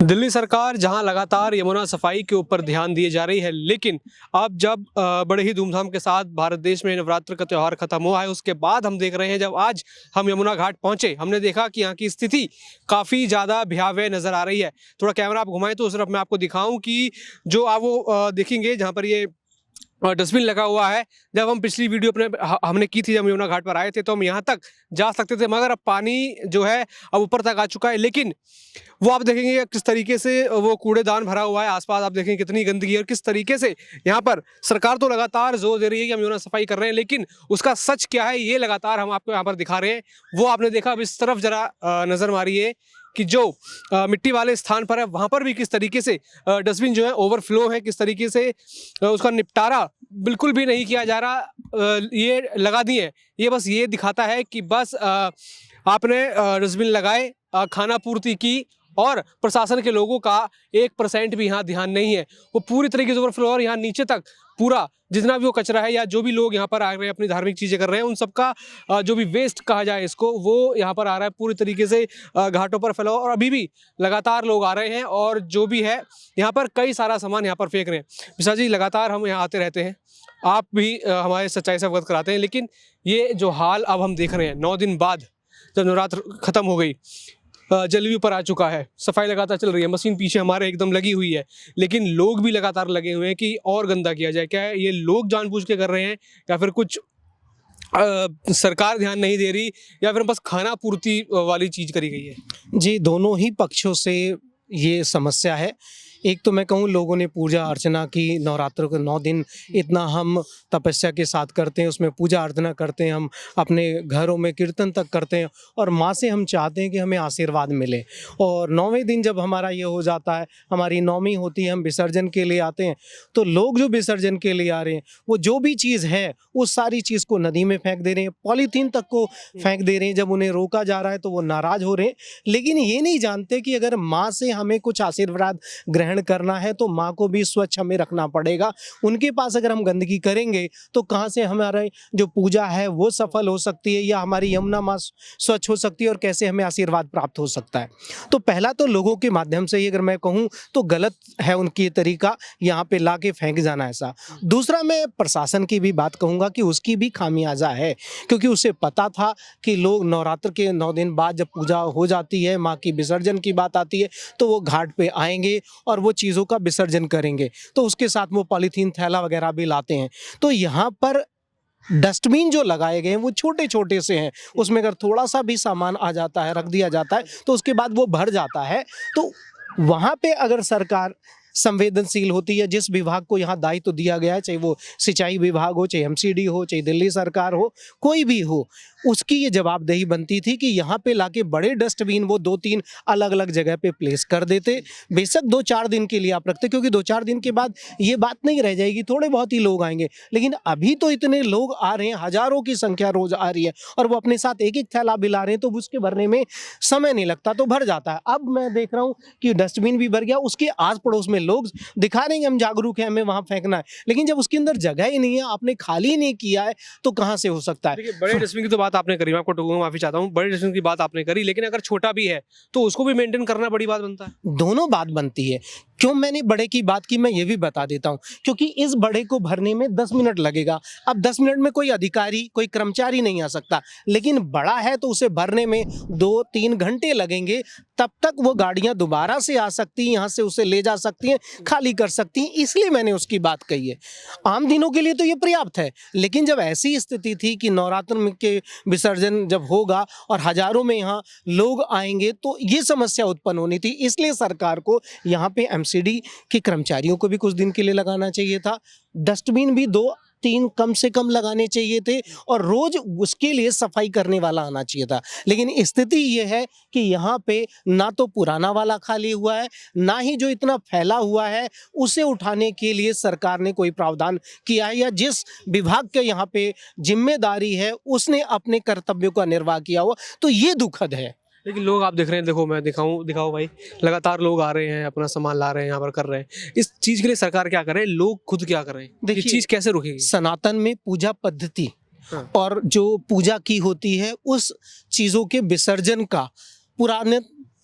दिल्ली सरकार जहां लगातार यमुना सफाई के ऊपर ध्यान दिए जा रही है, लेकिन अब जब बड़े ही धूमधाम के साथ भारत देश में नवरात्र का त्यौहार खत्म हुआ है, उसके बाद हम देख रहे हैं जब आज हम यमुना घाट पहुंचे, हमने देखा कि यहाँ की स्थिति काफ़ी ज़्यादा भयावह नज़र आ रही है। थोड़ा कैमरा आप घुमाएं तो उस तरफ मैं आपको दिखाऊं कि जो आप वो देखेंगे जहाँ पर ये डस्टबिन लगा हुआ है। जब हम पिछली वीडियो हमने की थी, जब यमुना घाट पर आए थे, तो हम यहाँ तक जा सकते थे, मगर अब पानी जो है अब ऊपर तक आ चुका है। लेकिन वो आप देखेंगे किस तरीके से वो कूड़ेदान भरा हुआ है, आसपास आप देखेंगे कितनी गंदगी है और किस तरीके से यहाँ पर सरकार तो लगातार जोर दे रही है कि हम यमुना सफाई कर रहे हैं, लेकिन उसका सच क्या है ये लगातार हम आपको यहाँ पर दिखा रहे हैं। वो आपने देखा। अब इस तरफ जरा नज़र मारिए कि जो मिट्टी वाले स्थान पर है वहाँ पर भी किस तरीके से डस्टबिन जो है ओवरफ्लो है, किस तरीके से उसका निपटारा बिल्कुल भी नहीं किया जा रहा। ये लगा दिए, ये बस ये दिखाता है कि बस आपने डस्टबिन लगाए, खाना पूर्ति की और प्रशासन के लोगों का 1% भी यहाँ ध्यान नहीं है। वो पूरी तरीके से ओवरफ्लो और यहाँ नीचे तक पूरा जितना भी वो कचरा है या जो भी लोग यहाँ पर आ रहे हैं अपनी धार्मिक चीज़ें कर रहे हैं, उन सबका जो भी वेस्ट कहा जाए इसको, वो यहाँ पर आ रहा है पूरी तरीके से घाटों पर फैला। और अभी भी लगातार लोग आ रहे हैं और जो भी है यहाँ पर कई सारा सामान यहाँ पर फेंक रहे हैं। विशाल जी, लगातार हम यहाँ आते रहते हैं, आप भी हमारे सच्चाई से अवगत कराते हैं, लेकिन ये जो हाल अब हम देख रहे हैं 9 दिन बाद जब नवरात्र खत्म हो गई, जल भी ऊपर आ चुका है, सफाई लगातार चल रही है, मशीन पीछे हमारे एकदम लगी हुई है, लेकिन लोग भी लगातार लगे हुए हैं कि और गंदा किया जाए। क्या है ये लोग जानबूझ के कर रहे हैं या फिर कुछ सरकार ध्यान नहीं दे रही या फिर बस खाना पूर्ति वाली चीज़ करी गई है? जी, दोनों ही पक्षों से ये समस्या है। एक तो मैं कहूँ, लोगों ने पूजा अर्चना की, नवरात्र के 9 दिन इतना हम तपस्या के साथ करते हैं, उसमें पूजा अर्चना करते हैं, हम अपने घरों में कीर्तन तक करते हैं और माँ से हम चाहते हैं कि हमें आशीर्वाद मिले। और 9वें दिन जब हमारा ये हो जाता है, हमारी नवमी होती है, हम विसर्जन के लिए आते हैं, तो लोग जो विसर्जन के लिए आ रहे हैं वो जो भी चीज़ है उस सारी चीज़ को नदी में फेंक दे रहे हैं, पॉलीथीन तक को फेंक दे रहे हैं। जब उन्हें रोका जा रहा है तो वो नाराज़ हो रहे हैं, लेकिन ये नहीं जानते कि अगर माँ से हमें कुछ आशीर्वाद ग्रहण करना है तो माँ को भी स्वच्छ हमें रखना पड़ेगा। उनके पास अगर हम गंदगी करेंगे तो कहाँ से हमारे जो पूजा है वो सफल हो सकती है या हमारी यमुना माँ स्वच्छ हो सकती है और कैसे हमें आशीर्वाद प्राप्त हो सकता है। तो पहला तो लोगों के माध्यम से ही अगर मैं कहूँ तो गलत है उनकी तरीका, यहाँ पे ला के फेंक जाना ऐसा। दूसरा, मैं प्रशासन की भी बात कहूँगा कि उसकी भी खामियाजा है, क्योंकि उसे पता था कि लोग नवरात्र के 9 दिन बाद जब पूजा हो जाती है, माँ की विसर्जन की बात आती है, तो वो घाट पे आएंगे और वो चीज़ों का विसर्जन करेंगे, तो उसके साथ वो पॉलीथीन थैला वगैरह भी लाते हैं। तो यहाँ पर डस्टबिन जो लगाए गए हैं वो छोटे छोटे से हैं, उसमें अगर थोड़ा सा भी सामान आ जाता है, रख दिया जाता है, तो उसके बाद वो भर जाता है। तो वहाँ पे अगर सरकार संवेदनशील होती है, जिस विभाग को यहाँ दायित्व दिया गया है, चाहे वो सिंचाई विभाग हो, चाहे एमसीडी हो, चाहे दिल्ली सरकार हो, कोई भी हो, उसकी ये जवाबदेही बनती थी कि यहाँ पे लाके बड़े डस्टबिन वो 2-3 अलग अलग जगह पे प्लेस कर देते। बेशक 2-4 दिन के लिए आप रखते, क्योंकि 2-4 दिन के बाद ये बात नहीं रह जाएगी, थोड़े बहुत ही लोग आएंगे। लेकिन अभी तो इतने लोग आ रहे हैं, हज़ारों की संख्या रोज आ रही है और वो अपने साथ एक एक थैला भी ला रहे हैं, तो उसके भरने में समय नहीं लगता, तो भर जाता है। अब मैं देख रहा हूँ कि डस्टबिन भी भर गया, उसके आस पड़ोस में लोग दिखा रहे हैं हम जागरूक हैं, हमें वहाँ फेंकना है, लेकिन जब उसके अंदर जगह ही नहीं है, आपने खाली नहीं किया है, तो कहाँ से हो सकता है? देखिए, बड़े डस्टबिन की तो बात आपने करी, मैं आपको टोकूंगा, माफी चाहता हूँ, बड़े डस्टबिन की बात आपने करी, लेकिन अगर छोटा भी है तो उसको भी मेंटेन करना बड़ी बात बनता है। दोनों बात बनती है। क्यों मैंने बड़े की बात की, मैं ये भी बता देता हूँ, क्योंकि इस बड़े को भरने में 10 मिनट लगेगा। अब 10 मिनट में कोई अधिकारी, कोई कर्मचारी नहीं आ सकता, लेकिन बड़ा है तो उसे भरने में 2-3 घंटे लगेंगे। तब तक वो गाड़ियाँ दोबारा से आ सकती हैं, यहाँ से उसे ले जा सकती हैं, खाली कर सकती हैं, इसलिए मैंने उसकी बात कही है। आम दिनों के लिए तो ये पर्याप्त है, लेकिन जब ऐसी स्थिति थी कि नवरात्र के विसर्जन जब होगा और हजारों में यहाँ लोग आएंगे, तो ये समस्या उत्पन्न होनी थी। इसलिए सरकार को यहाँ पे एमसीडी के कर्मचारियों को भी कुछ दिन के लिए लगाना चाहिए था, डस्टबिन भी 2-3 कम से कम लगाने चाहिए थे और रोज उसके लिए सफाई करने वाला आना चाहिए था। लेकिन स्थिति ये है कि यहाँ पे ना तो पुराना वाला खाली हुआ है, ना ही जो इतना फैला हुआ है उसे उठाने के लिए सरकार ने कोई प्रावधान किया है, या जिस विभाग के यहाँ पे जिम्मेदारी है उसने अपने कर्तव्यों का निर्वाह किया हुआ, तो ये दुखद है। लेकिन लोग आप देख रहे हैं, देखो मैं दिखाओ भाई, लगातार लोग आ रहे हैं, अपना सामान ला रहे हैं, यहाँ पर कर रहे हैं। इस चीज के लिए सरकार क्या कर रहे हैं, लोग खुद क्या कर रहे हैं, ये चीज कैसे रुकेगी? सनातन में पूजा पद्धति और जो पूजा की होती है उस चीजों के विसर्जन का पुराने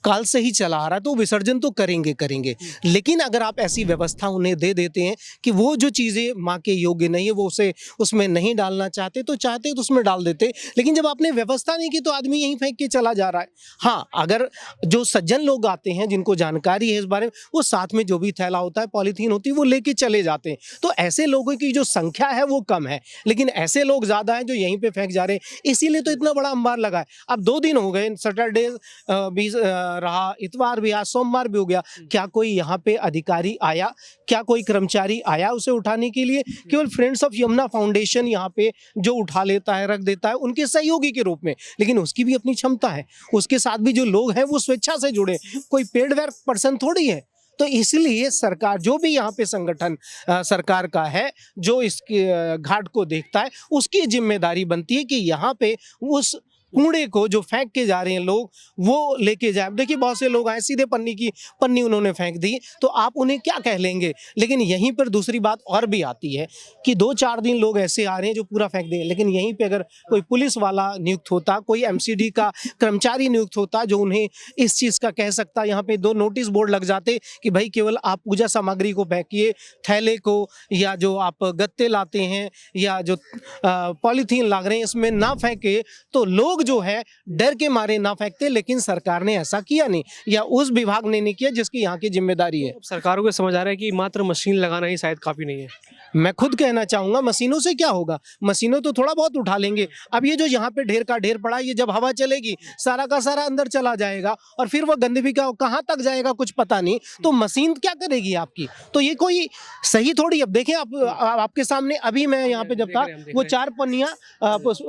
काल से ही चला आ रहा है, तो विसर्जन तो करेंगे करेंगे। लेकिन अगर आप ऐसी व्यवस्था उन्हें दे देते हैं कि वो जो चीज़ें माँ के योग्य नहीं है वो उसे उसमें नहीं डालना चाहते तो उसमें डाल देते। लेकिन जब आपने व्यवस्था नहीं की तो आदमी यहीं फेंक के चला जा रहा है। हाँ, अगर जो सज्जन लोग आते हैं जिनको जानकारी है इस बारे में, वो साथ में जो भी थैला होता है, पॉलीथीन होती है, वो लेके चले जाते हैं। तो ऐसे लोगों की जो संख्या है वो कम है, लेकिन ऐसे लोग ज़्यादा हैं जो यहीं पे फेंक जा रहे हैं, इसीलिए तो इतना बड़ा अंबार लगा है। अब 2 दिन हो गए, सैटरडे भी रहा, इतवार भी, आज सोमवार भी हो गया। क्या कोई यहाँ पे अधिकारी आया? क्या कोई कर्मचारी आया उसे उठाने के लिए? केवल फ्रेंड्स ऑफ यमुना फाउंडेशन यहाँ पे जो उठा लेता है, रख देता है उनके सहयोगी के रूप में, लेकिन उसकी भी अपनी क्षमता है। उसके साथ भी जो लोग हैं वो स्वेच्छा से जुड़े, कोई पेड वर्क पर्सन थोड़ी है। तो इसलिए सरकार, जो भी यहाँ पे संगठन सरकार का है, जो इसके घाट को देखता है, उसकी जिम्मेदारी बनती है कि यहाँ पे उस कूड़े को जो फेंक के जा रहे हैं लोग, वो लेके जाए। देखिए बहुत से लोग आए, सीधे पन्नी उन्होंने फेंक दी, तो आप उन्हें क्या कह लेंगे? लेकिन यहीं पर दूसरी बात और भी आती है कि 2-4 दिन लोग ऐसे आ रहे हैं जो पूरा फेंक दें, लेकिन यहीं पे अगर कोई पुलिस वाला नियुक्त होता, कोई एमसीडी का कर्मचारी नियुक्त होता जो उन्हें इस चीज़ का कह सकता, यहाँ पे 2 नोटिस बोर्ड लग जाते कि भाई केवल आप पूजा सामग्री को फेंकिए, थैले को या जो आप गत्ते लाते हैं या जो पॉलीथीन लाग रहे हैं इसमें ना फेंके, तो लोग जो है डर के मारे ना फेंकते। लेकिन सरकार ने ऐसा किया नहीं, या उस विभाग ने नहीं किया जिसकी यहाँ की जिम्मेदारी है। सरकारों को समझ आ रहा है कि मात्र मशीन लगाना ही शायद काफ़ी नहीं है। मैं खुद कहना चाहूंगा, मशीनों से क्या होगा? मशीनों तो थोड़ा बहुत उठा लेंगे। अब ये जो यहाँ पे ढेर का ढेर पड़ा है, ये जब हवा चलेगी सारा का सारा अंदर चला जाएगा और फिर वो गंदगी का कहाँ तक जाएगा कुछ पता नहीं। तो मशीन क्या करेगी आपकी? तो ये कोई सही थोड़ी। अब देखें आपके सामने अभी मैं यहाँ पे जब था, वो 4 पन्नियां,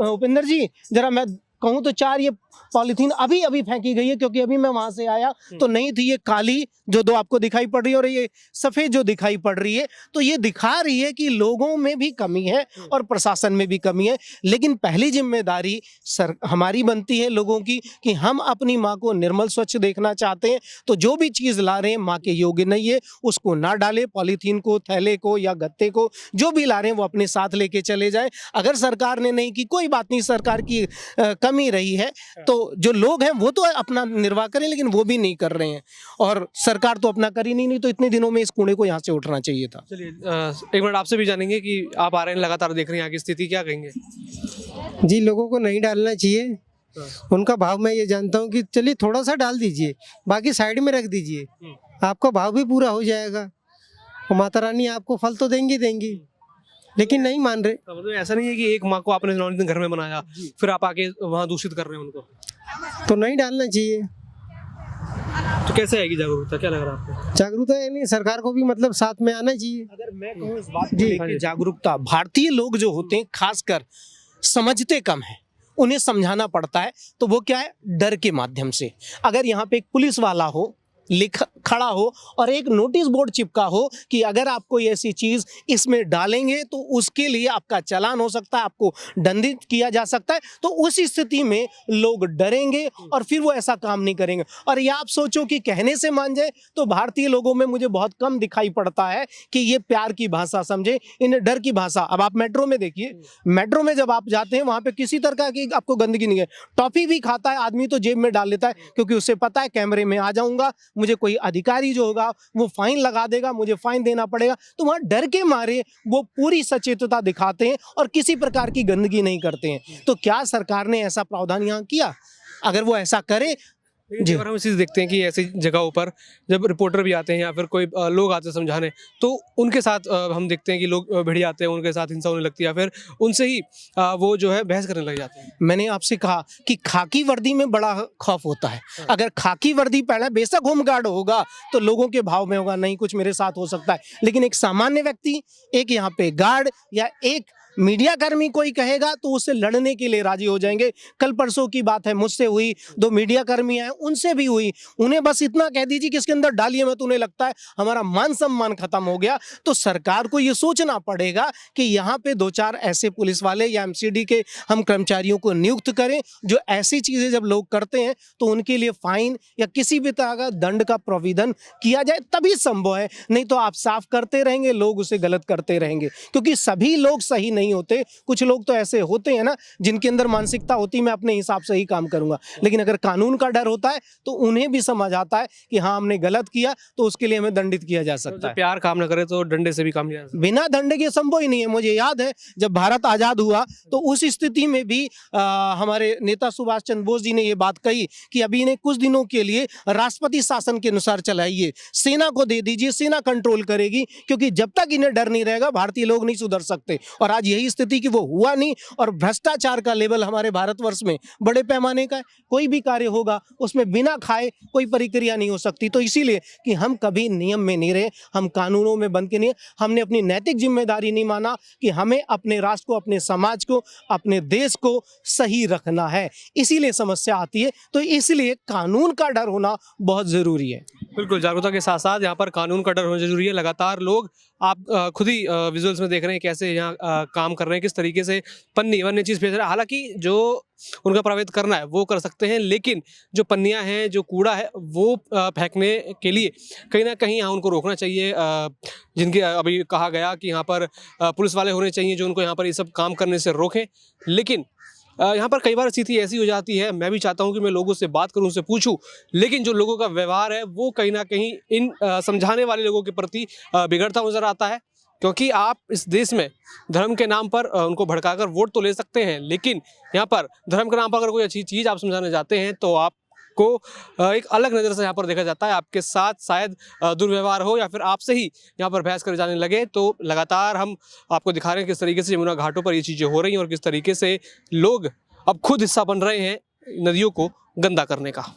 उपेंद्र जी जरा मैं कहूँ तो 4 ये पॉलीथीन अभी अभी फेंकी गई है, क्योंकि अभी मैं वहां से आया तो नहीं थी। ये काली जो 2 आपको दिखाई पड़ रही है और ये सफेद जो दिखाई पड़ रही है, तो ये दिखा रही है कि लोगों में भी कमी है और प्रशासन में भी कमी है। लेकिन पहली जिम्मेदारी हमारी बनती है लोगों की कि हम अपनी माँ को निर्मल स्वच्छ देखना चाहते हैं, तो जो भी चीज़ ला रहे हैं माँ के योग्य नहीं है उसको ना डालें। पॉलीथीन को, थैले को या गत्ते को जो भी ला रहे हैं वो अपने साथ लेके चले जाए। अगर सरकार ने नहीं की, कोई बात नहीं, सरकार की कमी रही है, तो जो लोग हैं वो तो अपना निर्वाह करें, लेकिन वो भी नहीं कर रहे हैं और सरकार तो अपना कर ही नहीं। तो इतने दिनों में इस कूड़े को यहाँ से उठना चाहिए था। चलिए एक मिनट आपसे भी जानेंगे कि आप आ रहे हैं, लगातार देख रहे हैं यहाँ की स्थिति, क्या कहेंगे? जी, लोगों को नहीं डालना चाहिए। उनका भाव मैं ये जानता हूँ कि चलिए थोड़ा सा डाल दीजिए, बाकी साइड में रख दीजिए, आपका भाव भी पूरा हो जाएगा और माता रानी आपको फल तो देंगी, लेकिन नहीं मान रहे। तो मतलब ऐसा नहीं है कि एक माँ को आपने 9 दिन घर में बनाया फिर आप आके वहाँ दूषित कर रहे हैं उनको, तो नहीं डालना चाहिए। तो कैसे आएगी जागरूकता? क्या लग रहा है आपको? जागरूकता है नहीं, सरकार को भी मतलब साथ में आना चाहिए। अगर मैं कहूँ इस बात को लेकर जागरूकता, भारतीय लोग जो होते हैं खासकर समझते कम है, उन्हें समझाना पड़ता है। तो वो क्या है, डर के माध्यम से। अगर यहाँ पे एक पुलिस वाला हो, खड़ा हो और एक नोटिस बोर्ड चिपका हो कि अगर आप कोई ऐसी चीज इसमें डालेंगे तो उसके लिए आपका चालान हो सकता है, आपको दंडित किया जा सकता है, तो उस स्थिति में लोग डरेंगे और फिर वो ऐसा काम नहीं करेंगे। और ये आप सोचो कि कहने से मान जाए, तो भारतीय लोगों में मुझे बहुत कम दिखाई पड़ता है कि ये प्यार की भाषा समझे, इन्हें डर की भाषा। अब आप मेट्रो में देखिए, मेट्रो में जब आप जाते हैं वहां पे किसी तरह की आपको गंदगी नहीं है। टॉफी भी खाता है आदमी तो जेब में डाल लेता है, क्योंकि उसे पता है कैमरे में आ जाऊंगा, मुझे कोई अधिकारी जो होगा वो फाइन लगा देगा, मुझे फाइन देना पड़ेगा। तो वहां डर के मारे वो पूरी सचेतता दिखाते हैं और किसी प्रकार की गंदगी नहीं करते हैं। तो क्या सरकार ने ऐसा प्रावधान यहाँ किया? अगर वो ऐसा करे जी, और हम इस चीज़ देखते हैं कि ऐसी जगहों पर जब रिपोर्टर भी आते हैं या फिर कोई लोग आते हैं समझाने, तो उनके साथ हम देखते हैं कि लोग भिड़ जाते हैं, उनके साथ हिंसा होने लगती है या फिर उनसे ही वो जो है बहस करने लग जाते हैं। मैंने आपसे कहा कि खाकी वर्दी में बड़ा खौफ होता है। अगर खाकी वर्दी पहना, बेशक होमगार्ड होगा तो लोगों के भाव में होगा नहीं कुछ मेरे साथ हो सकता है, लेकिन एक सामान्य व्यक्ति, एक यहाँ पे गार्ड या एक मीडिया कर्मी कोई कहेगा तो उससे लड़ने के लिए राजी हो जाएंगे। कल परसों की बात है, मुझसे हुई, 2 मीडिया कर्मी आए, उनसे भी हुई। उन्हें बस इतना कह दीजिए कि इसके अंदर डालिए मत, उन्हें लगता है हमारा मान सम्मान खत्म हो गया। तो सरकार को ये सोचना पड़ेगा कि यहाँ पे 2-4 ऐसे पुलिस वाले या एमसीडी के हम कर्मचारियों को नियुक्त करें, जो ऐसी चीजें जब लोग करते हैं तो उनके लिए फाइन या किसी भी तरह का दंड का प्रावधान किया जाए, तभी संभव है। नहीं तो आप साफ करते रहेंगे, लोग उसे गलत करते रहेंगे, क्योंकि सभी लोग सही नहीं नहीं होते। कुछ लोग तो ऐसे होते हैं ना जिनके अंदर मानसिकता होती मैं अपने हिसाब से ही काम करूंगा, लेकिन अगर कानून का डर होता है तो उन्हें भी समझ आता है कि हाँ हमने गलत किया तो उसके लिए हमें दंडित किया जा सकता है। प्यार काम ना करे तो डंडे से भी काम लिया जा सकता बिना दंड के संभव ही नहीं है। मुझे याद है जब भारत आजाद हुआ तो उस स्थिति में भी हमारे नेता सुभाष चंद्र बोस जी ने ये बात कही कि अभी इन्हें कुछ दिनों के लिए राष्ट्रपति शासन के अनुसार चलाइए, सेना को दे दीजिए, सेना कंट्रोल करेगी, क्योंकि जब तक इन्हें डर नहीं रहेगा भारतीय लोग नहीं सुधर सकते। और आज यही स्थिति कि वो हुआ नहीं, और भ्रष्टाचार का लेवल हमारे भारतवर्ष में बड़े पैमाने का है। कोई भी कार्य होगा उसमें बिना खाए कोई प्रक्रिया नहीं हो सकती। तो इसीलिए कि हम कभी नियम में नहीं रहे, हम कानूनों में बंद के नहीं, हमने अपनी नैतिक जिम्मेदारी नहीं माना कि हमें अपने राष्ट्र को, अपने समाज को, अपने देश को सही रखना है, इसीलिए समस्या आती है। तो इसलिए कानून का डर होना बहुत जरूरी है। बिल्कुल, जागरूकता के साथ साथ यहाँ पर कानून का डर होना जरूरी है। लगातार लोग आप खुद ही विजुअल्स में देख रहे हैं कैसे यहाँ काम कर रहे हैं, किस तरीके से पन्नी वन्य चीज़ भेज रहे हैं। हालांकि जो उनका प्रवेश करना है वो कर सकते हैं, लेकिन जो पन्नियाँ हैं, जो कूड़ा है, वो फेंकने के लिए कहीं ना कहीं यहाँ उनको रोकना चाहिए। जिनके अभी कहा गया कि यहाँ पर पुलिस वाले होने चाहिए जो उनको यहाँ पर ये सब काम करने से रोकें। लेकिन यहाँ पर कई बार स्थिति ऐसी हो जाती है, मैं भी चाहता हूँ कि मैं लोगों से बात करूँ, उनसे पूछूं, लेकिन जो लोगों का व्यवहार है वो कहीं ना कहीं इन समझाने वाले लोगों के प्रति बिगड़ता नजर आता है। क्योंकि आप इस देश में धर्म के नाम पर उनको भड़काकर वोट तो ले सकते हैं, लेकिन यहाँ पर धर्म के नाम पर अगर कोई अच्छी चीज़ आप समझाने जाते हैं तो आपको एक अलग नज़र से यहाँ पर देखा जाता है। आपके साथ शायद दुर्व्यवहार हो या फिर आपसे ही यहाँ पर बहस करे जाने लगे। तो लगातार हम आपको दिखा रहे हैं किस तरीके से यमुना घाटों पर ये चीज़ें हो रही हैं और किस तरीके से लोग अब खुद हिस्सा बन रहे हैं नदियों को गंदा करने का।